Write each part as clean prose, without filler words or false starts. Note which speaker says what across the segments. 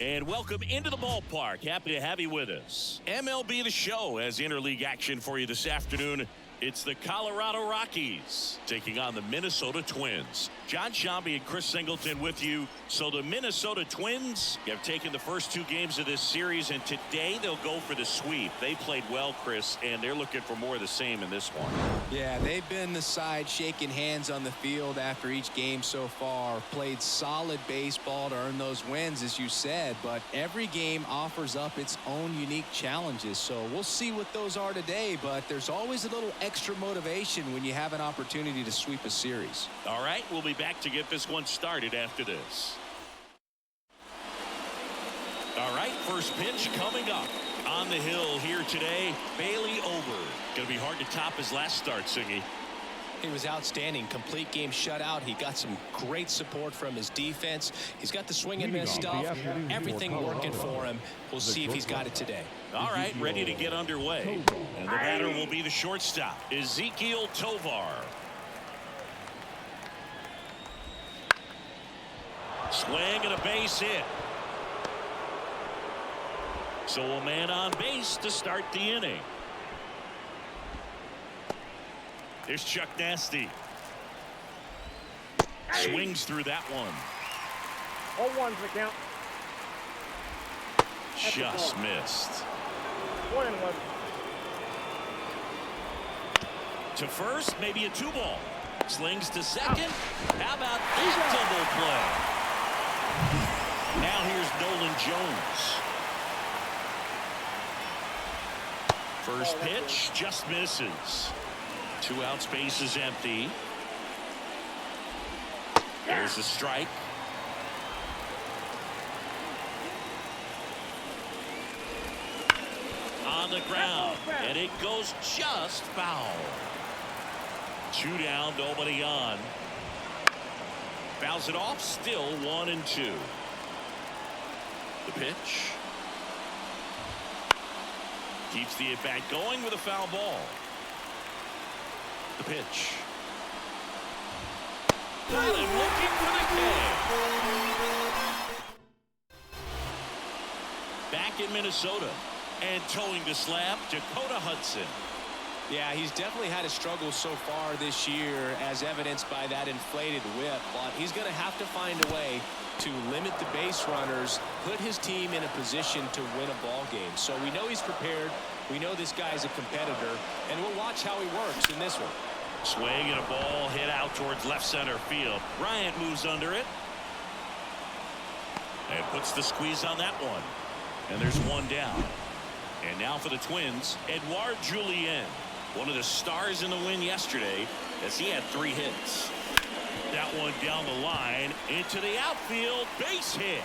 Speaker 1: And welcome into the ballpark. Happy to have you with us. MLB The Show has interleague action for you this afternoon. It's the Colorado Rockies taking on the Minnesota Twins. John Shambi and Chris Singleton with you. So the Minnesota Twins have taken the first two games of this series, and today they'll go for the sweep. They played well, Chris, and they're looking for more of the same in this one.
Speaker 2: Yeah, they've been the side shaking hands on the field after each game so far. Played solid baseball to earn those wins, as you said, but every game offers up its own unique challenges. So we'll see what those are today, but there's always a little extra motivation when you have an opportunity to sweep a series.
Speaker 1: All right, we'll be back to get this one started after this. All right, first pitch coming up. On the hill here today, Bailey Ober. Going to be hard to top his last start, Singy.
Speaker 3: He was outstanding. Complete game shutout. He got some great support from his defense. He's got the swing and miss stuff. Everything working for him. We'll see if he's got it today.
Speaker 1: All right, ready to get underway. And the batter will be the shortstop, Ezequiel Tovar. Swing and a base hit. So a man on base to start the inning. There's Chuck Nasty. Swings through that one.
Speaker 4: 0-1's the count.
Speaker 1: Just missed.
Speaker 4: 1-1.
Speaker 1: To first, maybe a 2-ball. Slings to second. How about that double play? Now here's Nolan Jones. First pitch just misses. 2 outs, base is empty. There's a strike. On the ground, and it goes just foul. 2 down, nobody on. Fouls it off, still 1-2. The pitch. Keeps the at-bat going with a foul ball. The pitch. Got him looking for the K. Back in Minnesota. And towing the slab, Dakota Hudson.
Speaker 3: Yeah, he's definitely had a struggle so far this year, as evidenced by that inflated whip. But he's going to have to find a way to limit the base runners, put his team in a position to win a ball game. So we know he's prepared. We know this guy's a competitor, and we'll watch how he works in this one.
Speaker 1: Swing and a ball hit out towards left center field. Bryant moves under it and puts the squeeze on that one. And there's 1 down. And now for the Twins, Edouard Julien, one of the stars in the win yesterday, as he had 3 hits. That one down the line into the outfield, base hit.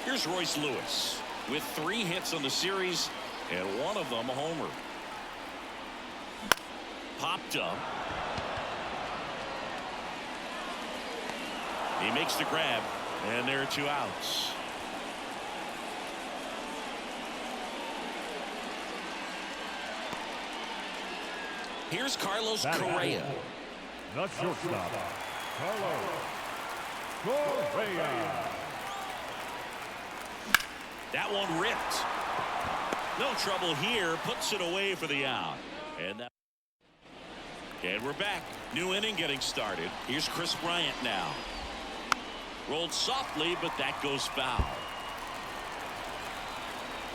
Speaker 1: Here's Royce Lewis with 3 hits on the series, and 1 of them a homer. Popped up. He makes the grab, and there are 2 outs. Here's Carlos Correa.
Speaker 5: The shortstop, Carlos Correa.
Speaker 1: That one ripped. No trouble here. Puts it away for the out. And we're back. New inning getting started. Here's Chris Bryant now. Rolled softly, but that goes foul.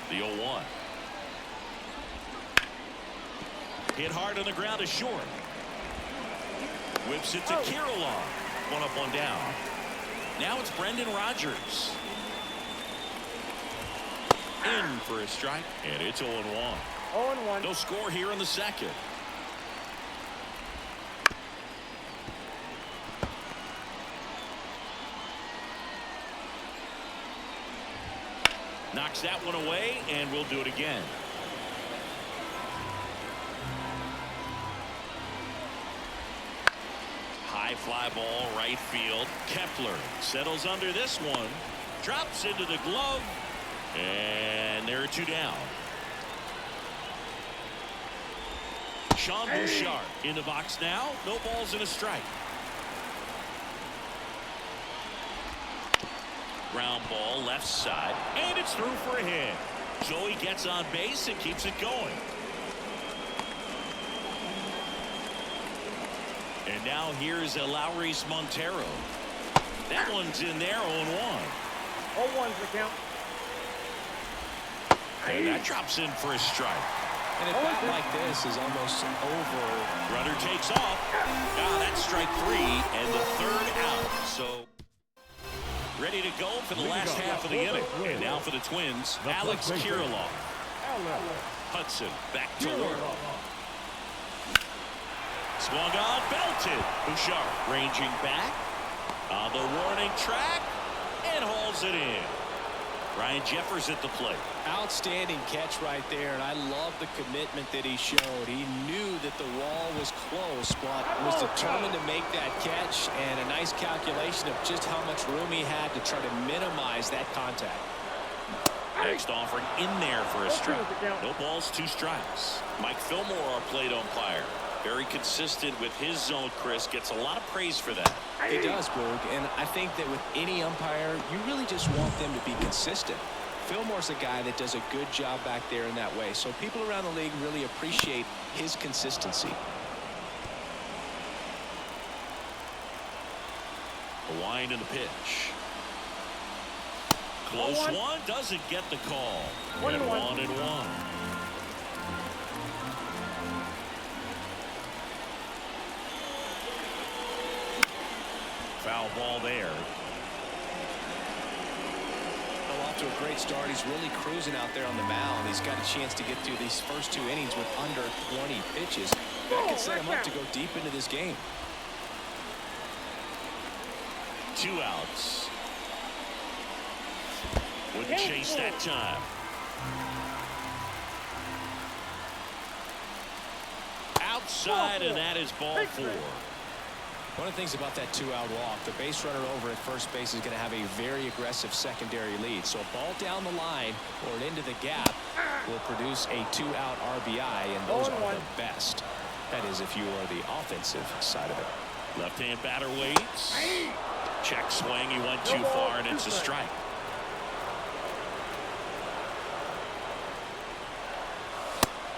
Speaker 1: The 0-1. Hit hard on the ground to short. Whips it to Kirilloff. 1 up, 1 down. Now it's Brendan Rodgers. In for a strike, and it's 0-1.
Speaker 4: 0-1.
Speaker 1: No score here in the second. Knocks that one away, and we'll do it again. High fly ball, right field. Kepler settles under this one. Drops into the glove. And there are 2 down. Sean Bouchard in the box now. No balls and a strike. Ground ball left side, and it's through for a hit. Joey gets on base and keeps it going. And now here's Eleuris Montero. That one's in there, 0-1.
Speaker 4: 0-1's the count.
Speaker 1: And that drops in for a strike.
Speaker 3: And a bat like this is almost over.
Speaker 1: Runner takes off. That's strike 3 and the third out. So ready to go for the last half of the inning. And now for the Twins, Alex Kirilloff. Hudson back to work. Swung on, belted. Bouchard ranging back on the warning track and hauls it in. Ryan Jeffers at the plate.
Speaker 3: Outstanding catch right there, and I love the commitment that he showed. He knew that the wall was close, but was determined to make that catch, and a nice calculation of just how much room he had to try to minimize that contact.
Speaker 1: Next offering in there for a strike. No balls, 2 strikes. Mike Fillmore, our plate umpire. Very consistent with his zone, Chris. Gets a lot of praise for that.
Speaker 3: He does, Boog, and I think that with any umpire, you really just want them to be consistent. Fillmore's a guy that does a good job back there in that way, so people around the league really appreciate his consistency.
Speaker 1: A wind in the pitch. Close one, doesn't get the call. 1-1. Foul ball there.
Speaker 3: Well, off to a great start. He's really cruising out there on the mound. He's got a chance to get through these first 2 innings with under 20 pitches. That could set him up to go deep into this game.
Speaker 1: 2 outs. Wouldn't chase that time. Outside, and that is ball 4.
Speaker 3: One of the things about that 2-out walk, the base runner over at first base is going to have a very aggressive secondary lead. So a ball down the line or into the gap will produce a 2-out RBI, and those are the best. That is, if you are the offensive side of it.
Speaker 1: Left-hand batter waits. Check swing. He went too far, and it's a strike.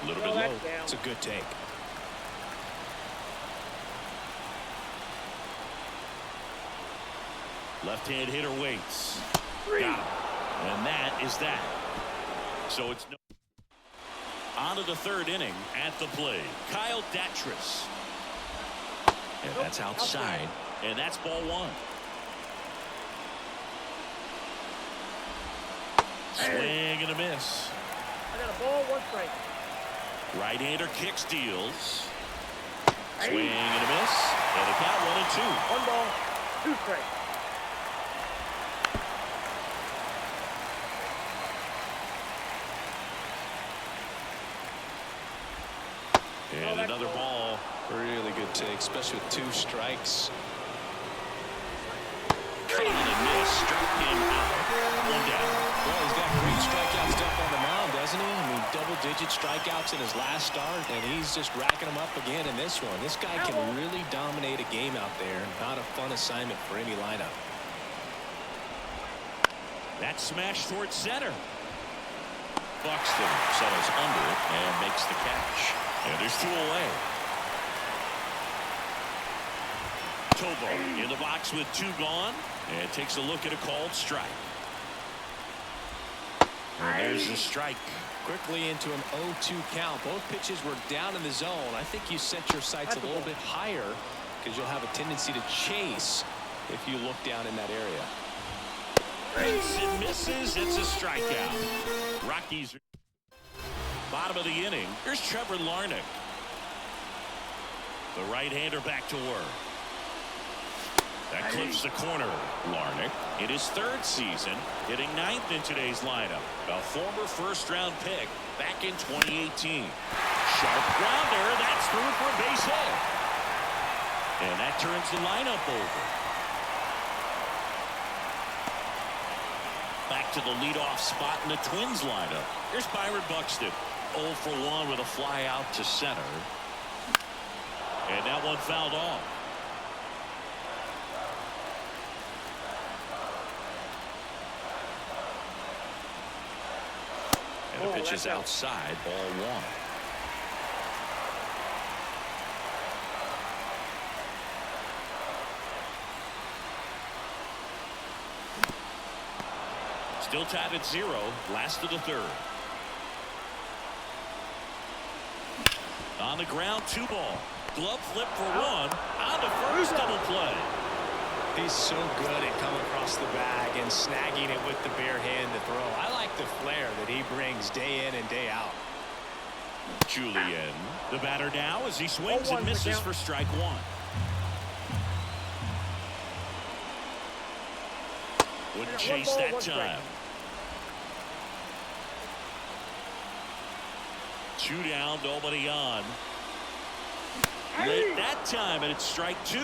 Speaker 1: A little bit low.
Speaker 3: It's a good take.
Speaker 1: Left-hand hitter waits. Got him. And that is that. So it's no. On to the 3rd inning at the plate. Kyle Datris. And that's outside. And that's ball 1. Swing and a miss.
Speaker 4: I got a ball, 1 strike.
Speaker 1: Right-hander kicks, deals. Swing and a miss. And a count 1-2.
Speaker 4: 1 ball, 2 strikes.
Speaker 1: And another ball.
Speaker 3: Really good take, especially with 2 strikes.
Speaker 1: Cut on a miss. Struck him out. 1 down.
Speaker 3: Well, he's got great strikeout stuff on the mound, doesn't he? I mean, double-digit strikeouts in his last start, and he's just racking them up again in this one. This guy can really dominate a game out there. Not a fun assignment for any lineup.
Speaker 1: That smash towards center. Buxton settles under it and makes the catch. And there's 2 away. Tobo in the box with 2 gone and takes a look at a called strike. And there's the strike.
Speaker 3: Quickly into an 0-2 count. Both pitches were down in the zone. I think you set your sights a little bit higher because you'll have a tendency to chase if you look down in that area.
Speaker 1: It misses. It's a strikeout. Rockies. Bottom of the inning. Here's Trevor Larnach. The right-hander back to work. That clips the corner. Larnach in his 3rd season, hitting 9th in today's lineup. A former first-round pick back in 2018. Sharp grounder. That's through for a base hit. And that turns the lineup over. Back to the leadoff spot in the Twins lineup. Here's Byron Buxton. 0 for 1 with a fly out to center. And that one fouled off. And the pitch is outside, ball one. Still tied at 0, last of the third. On the ground, 2 ball. Glove flip for 1. On the first double play.
Speaker 3: He's so good at coming across the bag and snagging it with the bare hand to throw. I like the flair that he brings day in and day out.
Speaker 1: Julian, the batter now as he swings and misses for strike 1. Wouldn't chase that time. 2 down, nobody on. Late that time, and it's strike 2.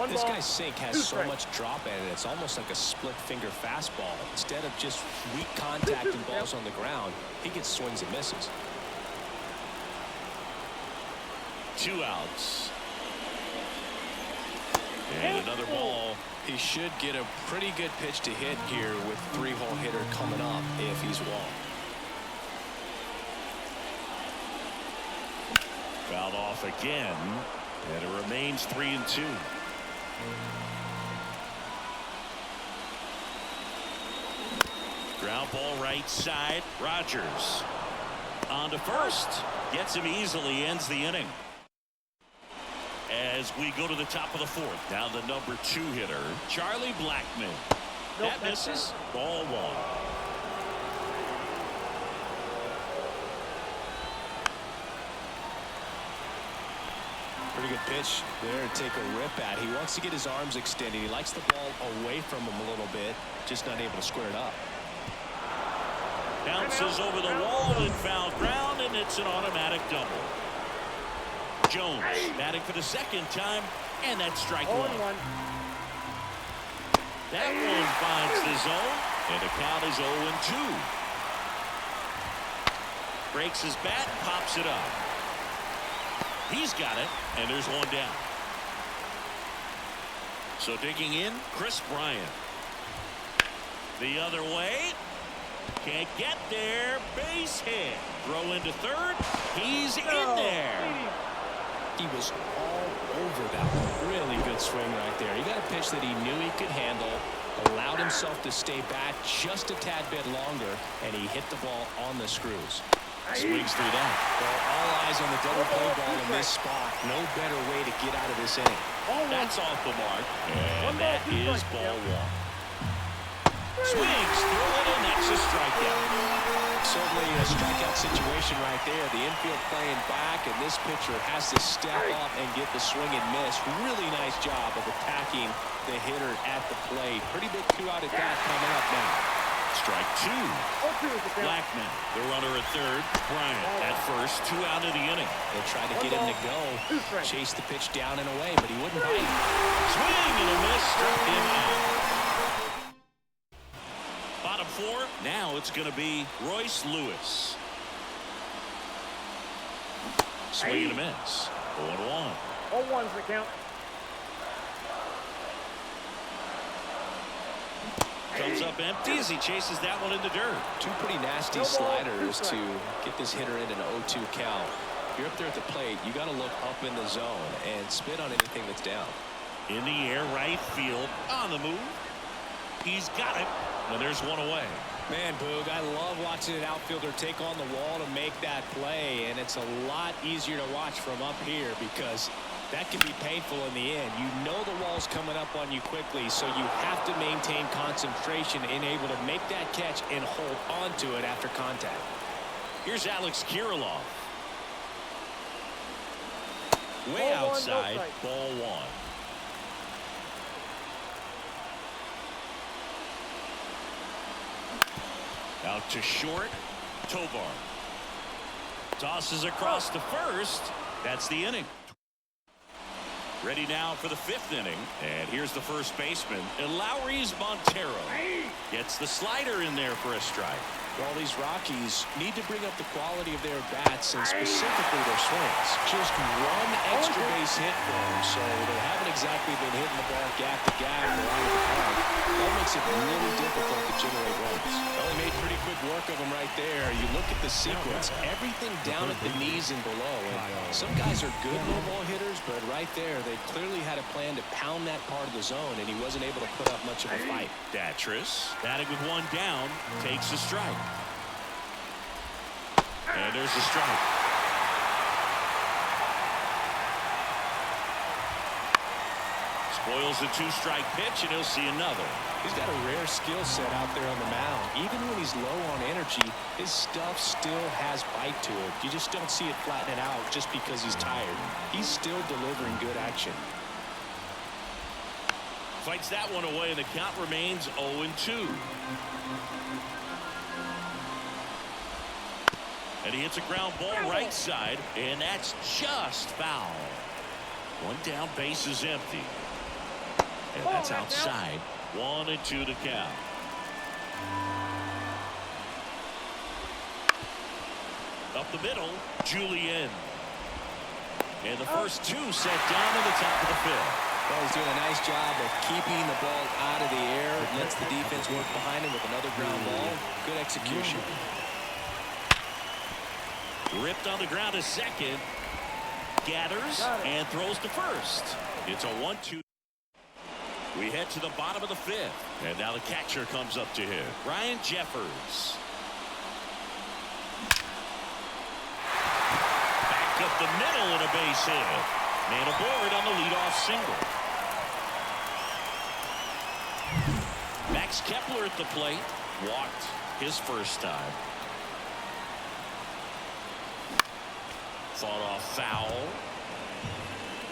Speaker 3: This guy's sink has so much drop in it. It's almost like a split finger fastball. Instead of just weak contact and balls on the ground, he gets swings and misses.
Speaker 1: 2 outs. And another ball.
Speaker 3: He should get a pretty good pitch to hit here with 3-hole hitter coming up if he's walked.
Speaker 1: Fouled off again, and it remains 3-2. Ground ball right side. Rogers on to first, gets him easily, ends the inning. As we go to the top of the 4th, now the number 2 hitter, Charlie Blackmon. That misses. Ball 1.
Speaker 3: Pretty good pitch there to take a rip at. He wants to get his arms extended. He likes the ball away from him a little bit, just not able to square it up.
Speaker 1: Bounces over the wall and foul ground, and it's an automatic double. Jones batting for the 2nd time, and that's strike 1. That one finds the zone, and the count is 0-2. Breaks his bat, pops it up. He's got it, and there's 1 down. So digging in, Chris Bryant. The other way. Can't get there. Base hit. Throw into third. He's in there.
Speaker 3: He was all over that one. Really good swing right there. He got a pitch that he knew he could handle, allowed himself to stay back just a tad bit longer, and he hit the ball on the screws.
Speaker 1: Swings through that.
Speaker 3: Well, all eyes on the double play ball in this spot. No better way to get out of this inning.
Speaker 1: That's off the mark, and that is ball 1. Swings through it, and that's a strikeout.
Speaker 3: Certainly a strikeout situation right there. The infield playing back, and this pitcher has to step up and get the swing and miss. Really nice job of attacking the hitter at the plate. Pretty big 2-out at bat coming up now.
Speaker 1: Strike 2. Blackmon, the runner at third. Bryant at first. 2 out of the inning.
Speaker 3: They tried to get him to go. Chase the pitch down and away, but he wouldn't bite.
Speaker 1: Swing and a miss. Struck him out. Bottom 4. Now it's going to be Royce Lewis. Swing and a miss. 0-1.
Speaker 4: 0-1's the count.
Speaker 1: Comes up empty as he chases that one in the dirt.
Speaker 3: 2 pretty nasty sliders to get this hitter in an 0-2 count. If you're up there at the plate, you got to look up in the zone and spit on anything that's down.
Speaker 1: In the air, right field, on the move. He's got it, and there's 1 away.
Speaker 3: Man, Boog, I love watching an outfielder take on the wall to make that play, and it's a lot easier to watch from up here because that can be painful in the end. You know the wall's coming up on you quickly, so you have to maintain concentration and able to make that catch and hold on to it after contact.
Speaker 1: Here's Alex Kirilloff. Way outside, ball 1. Out to short, Tovar. Tosses across to first. That's the inning. Ready now for the 5th inning. And here's the first baseman, Eleuris Montero. Gets the slider in there for a strike.
Speaker 3: Well, these Rockies need to bring up the quality of their bats and specifically their swings. Just one extra base hit for them, so they haven't exactly been hitting the ball gap to gap or out of the park. That makes it really difficult to generate runs. Well, they made pretty quick work of them right there. You look at the sequence, everything down at the knees and below. And some guys are good low ball hitters, but right there, they clearly had a plan to pound that part of the zone, and he wasn't able to put up much of a fight.
Speaker 1: Datris, batting with one down, takes a strike. And there's the strike. Spoils the two-strike pitch, and he'll see another.
Speaker 3: He's got a rare skill set out there on the mound. Even when he's low on energy, his stuff still has bite to it. You just don't see it flattening out just because he's tired. He's still delivering good action.
Speaker 1: Fights that one away, and the count remains 0-2. And he hits a ground ball right side, and that's just foul. One down, base is empty. And that's outside. 1-2 to count. Up the middle, Julian. And the first two set down in the top of the fifth.
Speaker 2: Well, he's doing a nice job of keeping the ball out of the air. Lets the defense work behind him with another ground ball. Good execution.
Speaker 1: Ripped on the ground to second. Gathers and throws to first. It's a 1-2. We head to the bottom of the fifth. And now the catcher comes up to him. Ryan Jeffers. Back up the middle and a base hit. Man aboard on the leadoff single. Max Kepler at the plate. Walked his first time. Fought off foul.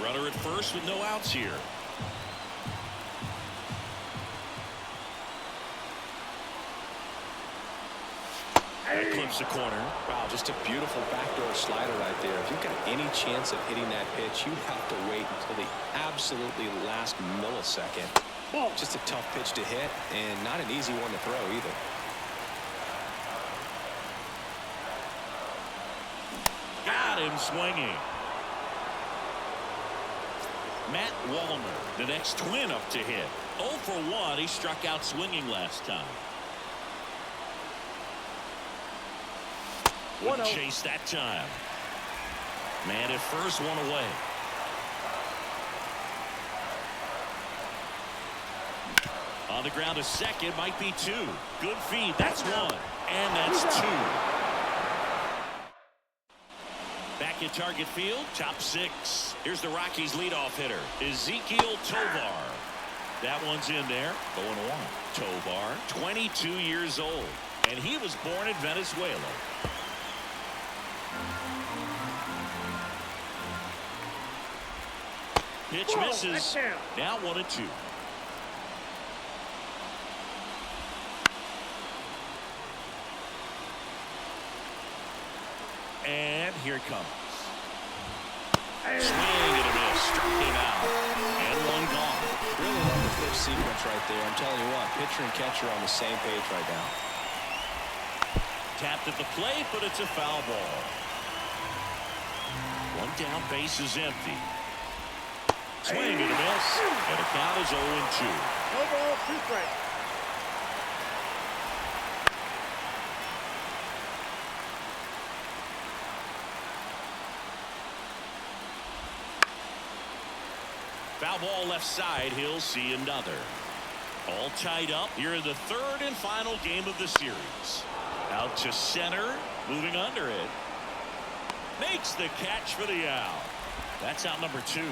Speaker 1: Runner at first with no outs here. That clips the corner.
Speaker 3: Wow, just a beautiful backdoor slider right there. If you've got any chance of hitting that pitch, you have to wait until the absolutely last millisecond. Just a tough pitch to hit, and not an easy one to throw either.
Speaker 1: Got him swinging. Matt Wallner, the next twin up to hit. 0 for 1. He struck out swinging last time. Wouldn't chase that time. Man at first, one away. On the ground to second, might be two. Good feed, that's one. And that's two. Back at target field, top six. Here's the Rockies leadoff hitter, Ezequiel Tovar. That one's in there, 0-1. Tovar, 22 years old, and he was born in Venezuela. Pitch misses. Now 1-2. And here it comes. Swing and a miss. Struck him out. And one gone.
Speaker 3: Really love the pitch sequence right there. I'm telling you what, pitcher and catcher are on the same page right now.
Speaker 1: Tapped at the plate, but it's a foul ball. One down, base is empty. Swing and a miss. And the count is 0-2.
Speaker 4: No ball, 2 strikes.
Speaker 1: Foul ball left side. He'll see another. All tied up here in the third and final game of the series. Out to center. Moving under it. Makes the catch for the out. That's out number 2.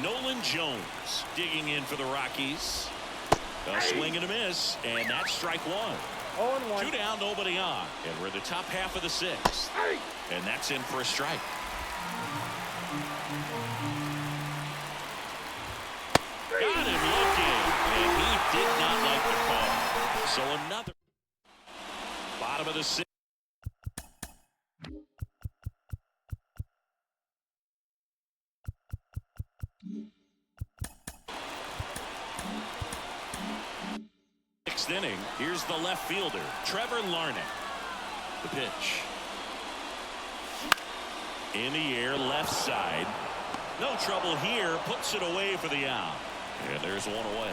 Speaker 1: Nolan Jones digging in for the Rockies. A swing and a miss, and that's strike one.
Speaker 4: 0-1.
Speaker 1: 2 down, nobody on. And we're in the top half of the 6th. And that's in for a strike. Got him looking, and he did not like the call. So another bottom of the 6th. Inning. Here's Here's the left fielder, Trevor Larnach. The pitch. In the air, left side. No trouble here. Puts it away for the out. And there's one away.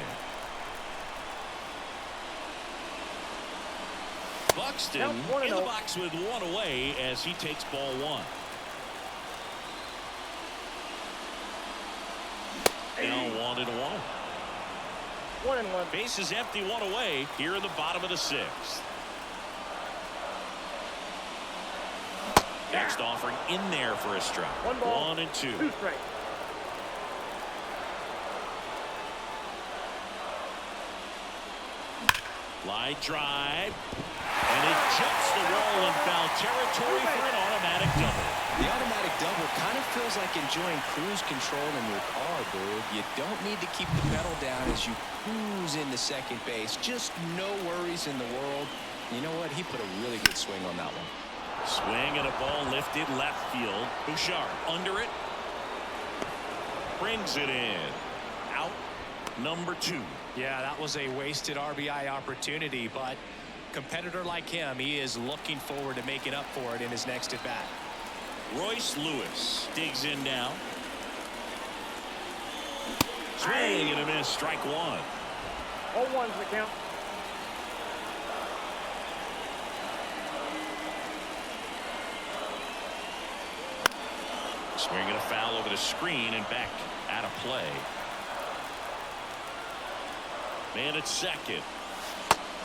Speaker 1: Buxton in the box with one away as he takes ball one. Now 1-1.
Speaker 4: 1-1.
Speaker 1: Base is empty, one away here in the bottom of the sixth. Next offering in there for a strike. 1-2.
Speaker 4: 2 strikes.
Speaker 1: Line drive. And it jumps the wall in foul territory for an automatic double.
Speaker 2: The automatic double kind of feels like enjoying cruise control in your car, Boog. You don't need to keep the pedal down as you cruise into second base. Just no worries in the world. You know what? He put a really good swing on that one.
Speaker 1: Swing and a ball lifted left field. Bouchard under it. Brings it in. Out number 2.
Speaker 3: Yeah, that was a wasted RBI opportunity, but competitor like him, he is looking forward to making up for it in his next at bat.
Speaker 1: Royce Lewis digs in now. Swing and a miss. Strike one.
Speaker 4: 0-1's the count.
Speaker 1: Swing and a foul over the screen and back out of play. Man at second.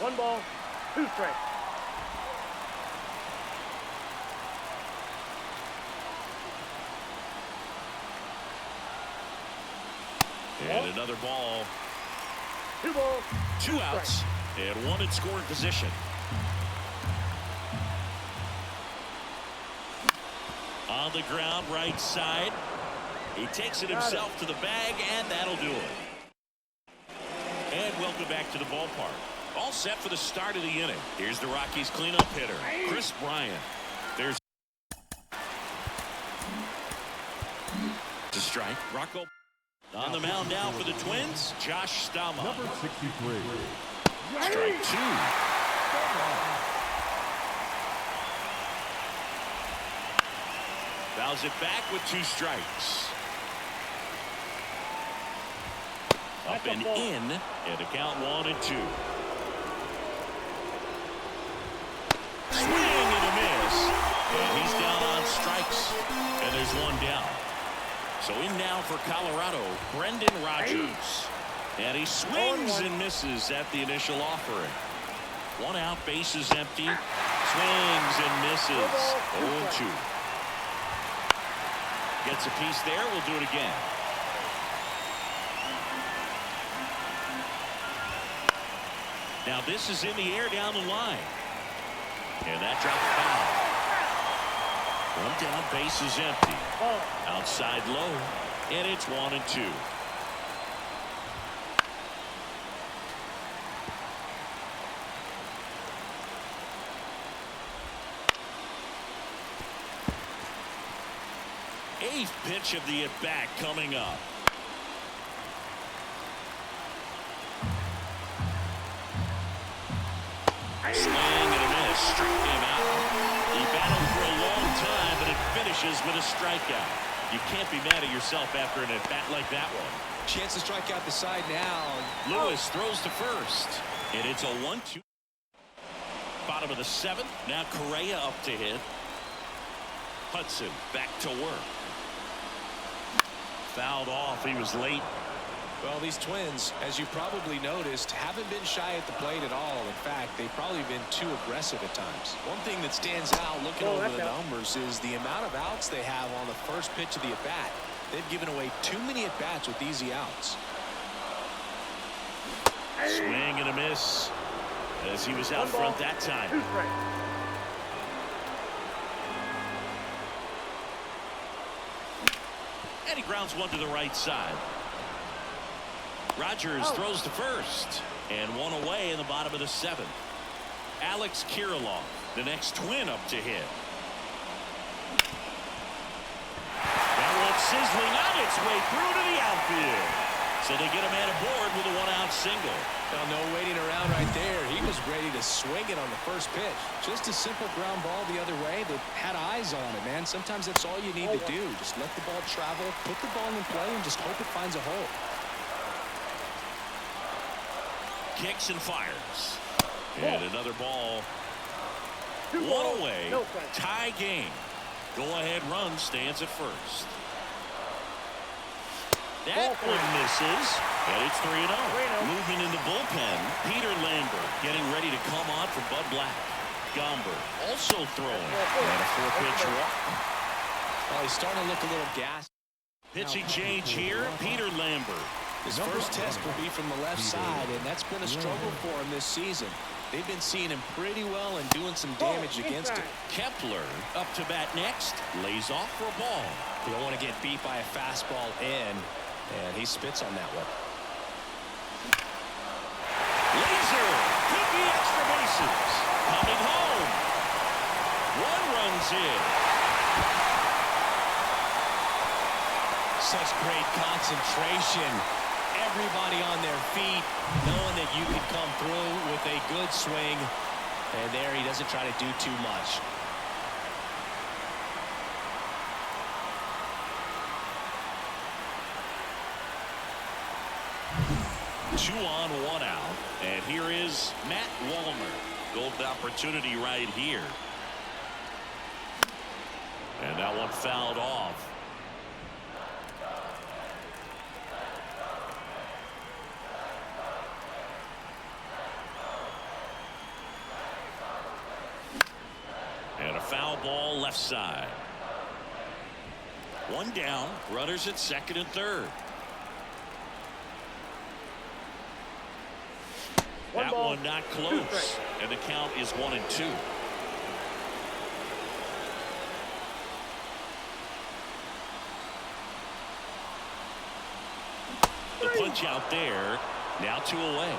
Speaker 4: 1 ball, 2 strikes.
Speaker 1: And another ball.
Speaker 4: 2 balls.
Speaker 1: 2 outs. And 1 in scoring position. On the ground, right side. He takes it himself to the bag, and that'll do it. And welcome back to the ballpark. All set for the start of the inning. Here's the Rockies cleanup hitter, Chris Bryant. There's a strike. Rocco on the mound now for the Twins, Josh Stama.
Speaker 5: Number 63.
Speaker 1: Strike 2. Fouls it back with 2 strikes. Up and in, and a count 1-2. Swing and a miss, and he's down on strikes, and there's 1 down. So in now for Colorado, Brendan Rodgers, and he swings and misses at the initial offering. 1 out, bases empty, swings and misses. 0-2. Gets a piece there. We'll do it again. Now this is in the air down the line. And that dropped foul. 1 down, base is empty. Outside low. And it's 1-2. Eighth pitch of the at-bat coming up. Swing and a miss. Struck him out. He battled for a long time, but it finishes with a strikeout. You can't be mad at yourself after an at-bat like that one.
Speaker 2: Chance to strike out the side now.
Speaker 1: Lewis throws to first. And it's a 1-2. Bottom of the 7th. Now Correa up to hit. Hudson back to work. Fouled off. He was late.
Speaker 3: Well, these Twins, as you probably noticed, haven't been shy at the plate at all. In fact, they've probably been too aggressive at times. One thing that stands out looking over the numbers is the amount of outs they have on the first pitch of the at-bat. They've given away too many at-bats with easy outs.
Speaker 1: Swing and a miss as he was out front that time.
Speaker 4: 2 strikes.
Speaker 1: And he grounds 1 to the right side. Rodgers throws to first, and 1 away in the bottom of the 7th. Alex Kirilloff, the next Twin up to hit. That one sizzling on its way through to the outfield. So they get a man aboard with a one-out single.
Speaker 3: Well, no waiting around right there. He was ready to swing it on the first pitch.
Speaker 2: Just a simple ground ball the other way that had eyes on it, man. Sometimes that's all you need to do. Just let the ball travel, put the ball in play, and just hope it finds a hole.
Speaker 1: Kicks and fires. And another ball.
Speaker 4: Two
Speaker 1: One
Speaker 4: balls,
Speaker 1: away.
Speaker 4: no strikes.
Speaker 1: Tie game. Go-ahead run stands at first. That one misses. And it's 3-0. Moving in the bullpen, Peter Lambert getting ready to come on for Bud Black. Gomber also throwing. And a 4-pitch walk.
Speaker 3: Well, he's starting to look a little gassed.
Speaker 1: Pitching change here, Peter Lambert.
Speaker 2: His first test will be from the left side, and that's been a struggle for him this season. They've been seeing him pretty well and doing some damage against him.
Speaker 1: Kepler up to bat next. Lays off for a ball.
Speaker 3: You don't want to get beat by a fastball in, and he spits on that one.
Speaker 1: Laser could be extra bases. Coming home. One runs in.
Speaker 3: Such great concentration. Everybody on their feet, knowing that you can come through with a good swing. And there he doesn't try to do too much.
Speaker 1: Two on, one out. And here is Matt Wallner. Golden opportunity right here. And that one fouled off. And a foul ball left side. One down. Runners at second and third. That one not close. And the count is 1-2. The punch out there. Now 2 away.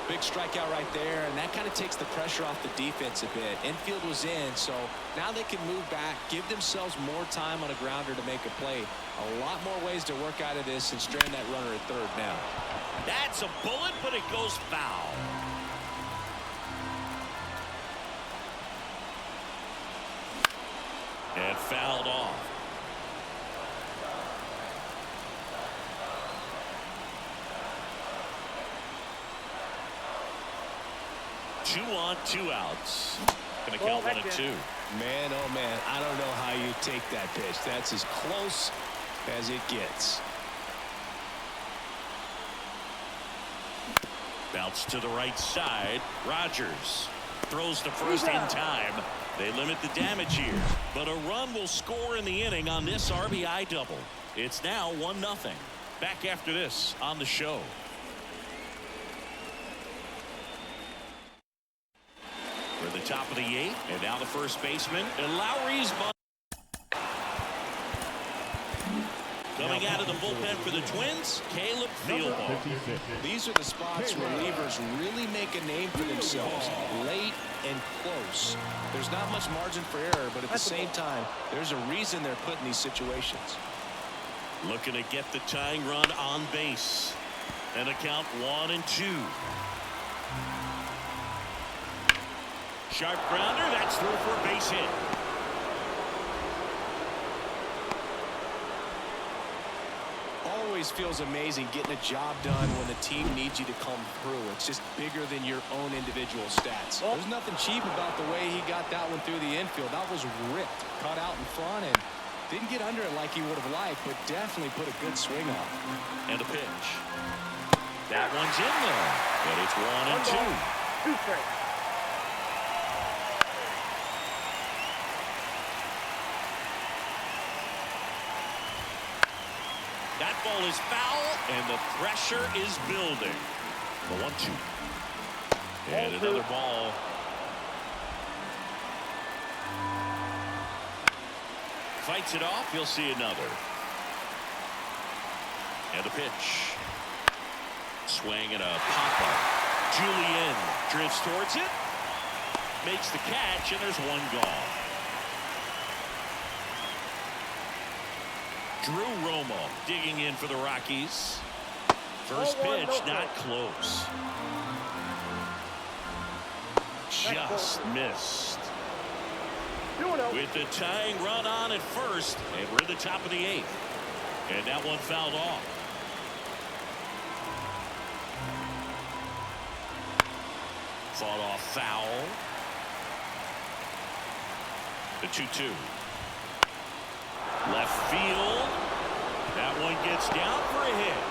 Speaker 2: Big strikeout right there, and that kind of takes the pressure off the defense a bit. Infield was in, so now they can move back, give themselves more time on a grounder to make a play. A lot more ways to work out of this and strand that runner at third now.
Speaker 1: That's a bullet, but it goes foul. And fouled off. Two on, 2 outs. Gonna count 1-2.
Speaker 3: Man, oh man, I don't know how you take that pitch. That's as close as it gets.
Speaker 1: Bounce to the right side. Rogers throws to first in time. They limit the damage here, but a run will score in the inning on this RBI double. It's now 1-0. Back after this on the show. For the top of the 8th, and now the first baseman, and Lowry's bunt. Coming out of the bullpen for the Twins, Caleb Fieldball.
Speaker 2: These are the spots relievers really make a name for themselves, late and close. There's not much margin for error, but at the same time, there's a reason they're put in these situations.
Speaker 1: Looking to get the tying run on base. And a count 1-2. Sharp grounder, that's through for a base hit.
Speaker 2: Always feels amazing getting a job done when the team needs you to come through. It's just bigger than your own individual stats. There's nothing cheap about the way he got that one through the infield. That was ripped, cut out in front, and didn't get under it like he would have liked, but definitely put a good swing on.
Speaker 1: And a pitch. That one's in there. But it's 1-2.
Speaker 4: 2 strikes.
Speaker 1: That ball is foul, and the pressure is building. The 1-2. And another ball. Fights it off. He'll see another. And a pitch. Swing and a pop-up. Julian drifts towards it. Makes the catch, and there's one gone. Drew Romo digging in for the Rockies. First
Speaker 4: 0-1,
Speaker 1: pitch,
Speaker 4: no
Speaker 1: not close. Just missed.
Speaker 4: 2-0.
Speaker 1: With the tying run on at first, and we're at the top of the 8th. And that one fouled off. Fought off foul. The 2-2. Left field. That one gets down for a hit.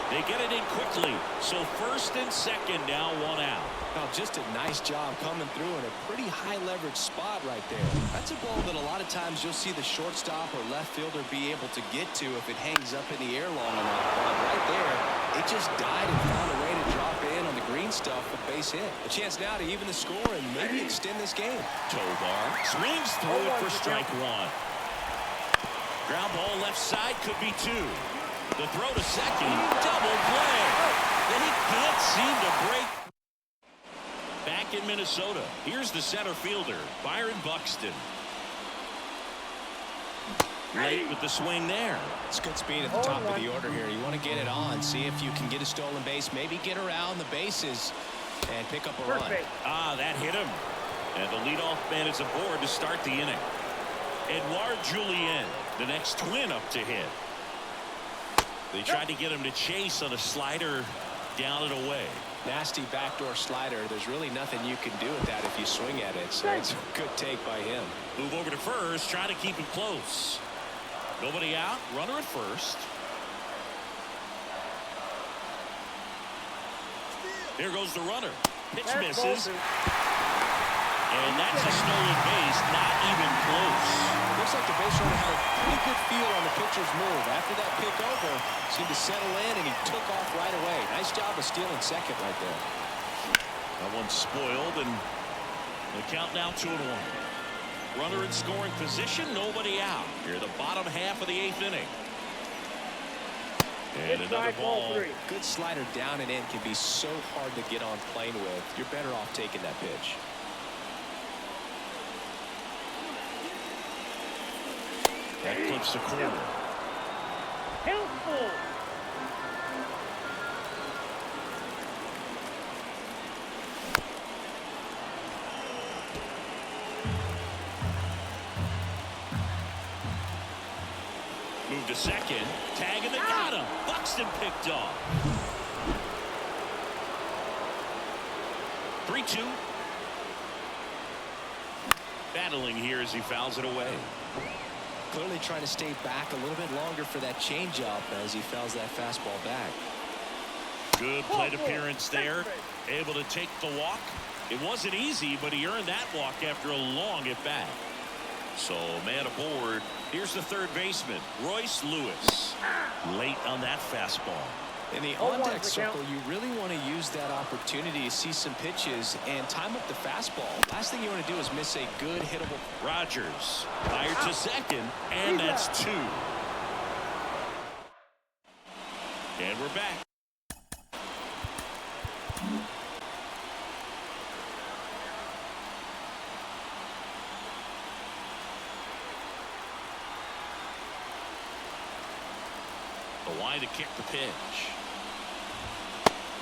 Speaker 1: They get it in quickly. So first and second, now 1 out.
Speaker 3: Well, just a nice job coming through in a pretty high leverage spot right there.
Speaker 2: That's a ball that a lot of times you'll see the shortstop or left fielder be able to get to if it hangs up in the air long enough. But right there, it just died and found a way to drop in on the green stuff with base hit. A chance now to even the score and maybe extend this game.
Speaker 1: Tovar swings through it for strike 1. Ground ball left side, could be 2. The throw to second, double play. Then he can't seem to break. Back in Minnesota, here's the center fielder, Byron Buxton. Late with the swing there.
Speaker 3: It's good speed at the top of the order here. You want to get it on, see if you can get a stolen base, maybe get around the bases and pick up a run.
Speaker 1: Ah, that hit him. And the leadoff man is aboard to start the inning. Edouard Julien, the next twin up to hit. They tried to get him to chase on a slider down and away.
Speaker 3: Nasty backdoor slider. There's really nothing you can do with that if you swing at it. So it's a good take by him.
Speaker 1: Move over to first, trying to keep him close. Nobody out, runner at first. Here goes the runner. Pitch misses. And that's a stolen base, not even close.
Speaker 3: Looks like the base runner had a pretty good feel on the pitcher's move. After that pick over, seemed to settle in, and he took off right away. Nice job of stealing second right there.
Speaker 1: That one's spoiled, and the count now 2-1. Runner in scoring position, nobody out. Here, the bottom half of the 8th inning. And another ball.
Speaker 3: Good slider down and in can be so hard to get on plane with. You're better off taking that pitch.
Speaker 1: That clips the corner.
Speaker 4: Helpful.
Speaker 1: Move to second. Tag and they got him. Buxton picked off. 3-2. Battling here as he fouls it away.
Speaker 2: Clearly trying to stay back a little bit longer for that changeup as he fouls that fastball back.
Speaker 1: Good plate appearance there. Able to take the walk. It wasn't easy, but he earned that walk after a long at bat. So man aboard. Here's the third baseman, Royce Lewis. Late on that fastball.
Speaker 3: In the on-deck circle, you really want to use that opportunity to see some pitches and time up the fastball. Last thing you want to do is miss a good hittable.
Speaker 1: Rogers fired to second, and that's 2. And we're back. The line to kick the pitch.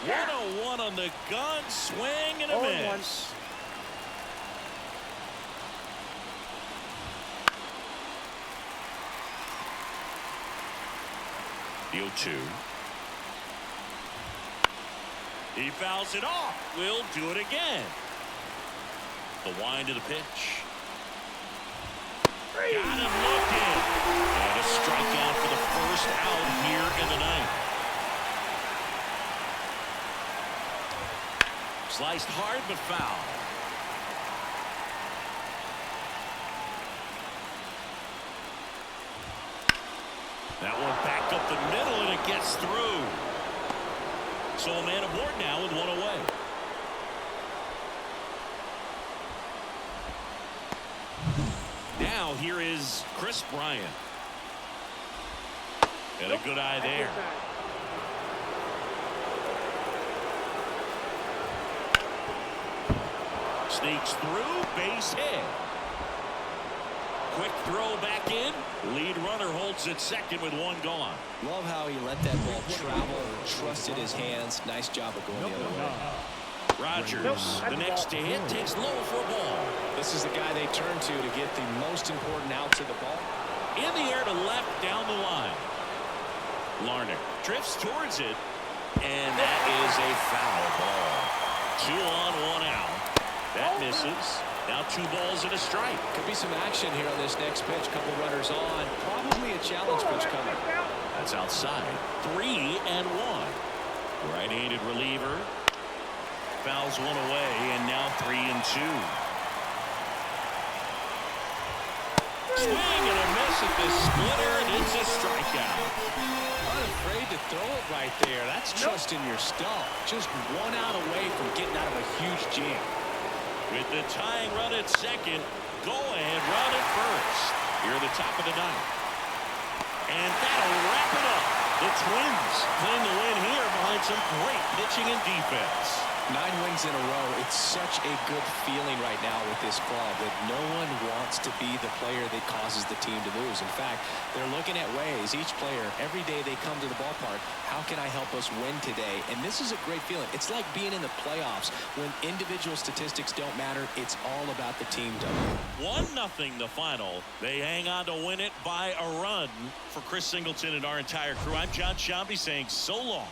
Speaker 1: 101 on the gun, swing and a miss. The 0-2. He fouls it off. We'll do it again. The wind to the pitch. Got him looking. And a strikeout for the first out here in the ninth. Sliced hard but foul. That one back up the middle and it gets through. So a man aboard now with 1 away. Now here is Chris Bryant. And a good eye there. Sneaks through, base hit. Quick throw back in. Lead runner holds at second with one gone.
Speaker 3: Love how he let that ball travel, trusted his hands. Nice job of going the other way.
Speaker 1: Rogers, the next to hit, takes low for a ball.
Speaker 3: This is the guy they turn to get the most important outs of the ball.
Speaker 1: In the air to left down the line. Larnach drifts towards it, and that is a foul ball. 2 on, 1 out. That misses. Now 2 balls and a strike.
Speaker 3: Could be some action here on this next pitch. Couple runners on. Probably a challenge pitch coming.
Speaker 1: That's outside. 3 and 1. Right-handed reliever. Fouls one away, and now 3 and 2. Swing and a miss at the splitter, and it's a strikeout.
Speaker 3: Unafraid to throw it right there. That's trusting your stuff. Just 1 out away from getting out of a huge jam.
Speaker 1: With the tying run at second, go-ahead run at first. Here at the top of the ninth. And that'll wrap it up. The Twins claim the win here behind some great pitching and defense.
Speaker 3: 9 wins in a row. It's such a good feeling right now with this club that no one wants to be the player that causes the team to lose. In fact, they're looking at ways, each player, every day they come to the ballpark, how can I help us win today? And this is a great feeling. It's like being in the playoffs. When individual statistics don't matter, it's all about the team W.
Speaker 1: 1-0 the final. They hang on to win it by a run. For Chris Singleton and our entire crew, I'm John Shambi saying so long.